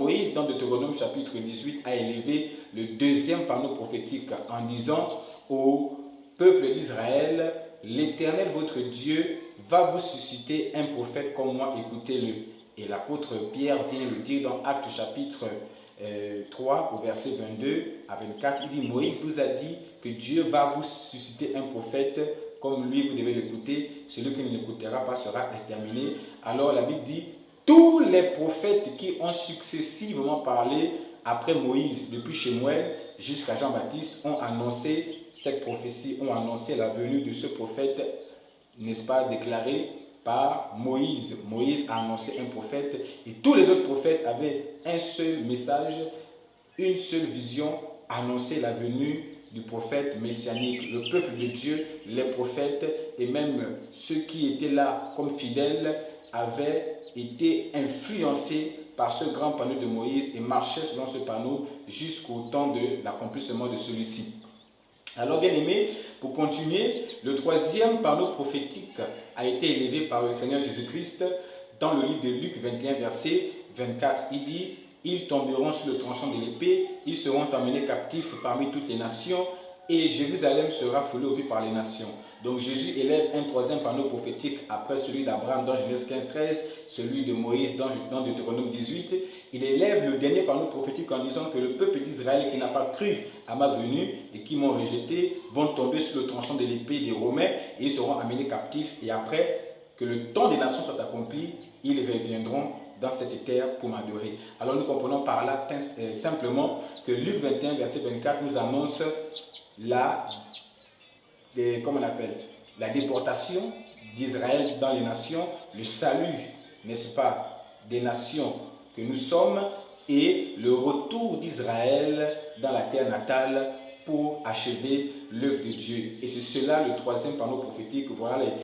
Moïse, dans Deutéronome chapitre 18, a élevé le deuxième panneau prophétique en disant au peuple d'Israël, l'Éternel votre Dieu va vous susciter un prophète comme moi, écoutez-le. Et l'apôtre Pierre vient le dire dans Actes chapitre 3 au verset 22 à 24. Il dit, Moïse vous a dit que Dieu va vous susciter un prophète comme lui, vous devez l'écouter. Celui qui ne l'écoutera pas sera exterminé. Alors la Bible dit, tous les prophètes qui ont successivement parlé après Moïse, depuis Shemuel jusqu'à Jean-Baptiste, ont annoncé cette prophétie, ont annoncé la venue de ce prophète, n'est-ce pas, déclaré par Moïse. Moïse a annoncé un prophète et tous les autres prophètes avaient un seul message, une seule vision, annoncer la venue du prophète messianique. Le peuple de Dieu, les prophètes et même ceux qui étaient là comme fidèles avaient été influencés par ce grand panneau de Moïse et marchaient selon ce panneau jusqu'au temps de l'accomplissement de celui-ci. Alors bien aimé, pour continuer, le troisième panneau prophétique a été élevé par le Seigneur Jésus-Christ dans le livre de Luc 21, verset 24. Il dit, ils tomberont sur le tranchant de l'épée, ils seront emmenés captifs parmi toutes les nations et Jérusalem sera foulée au pied par les nations. Donc Jésus élève un troisième panneau prophétique après celui d'Abraham dans Genèse 15, 13, celui de Moïse dans Deutéronome 18. Il élève le dernier panneau prophétique en disant que le peuple d'Israël qui n'a pas cru à ma venue et qui m'ont rejeté vont tomber sur le tranchant de l'épée des Romains et ils seront amenés captifs. Et après que le temps des nations soit accompli, ils reviendront dans cette terre pour m'adorer. Alors nous comprenons par là simplement que Luc 21, verset 24 nous annonce la déportation d'Israël dans les nations, le salut, n'est-ce pas, des nations que nous sommes et le retour d'Israël dans la terre natale pour achever l'œuvre de Dieu. Et c'est cela le troisième panneau prophétique. Voilà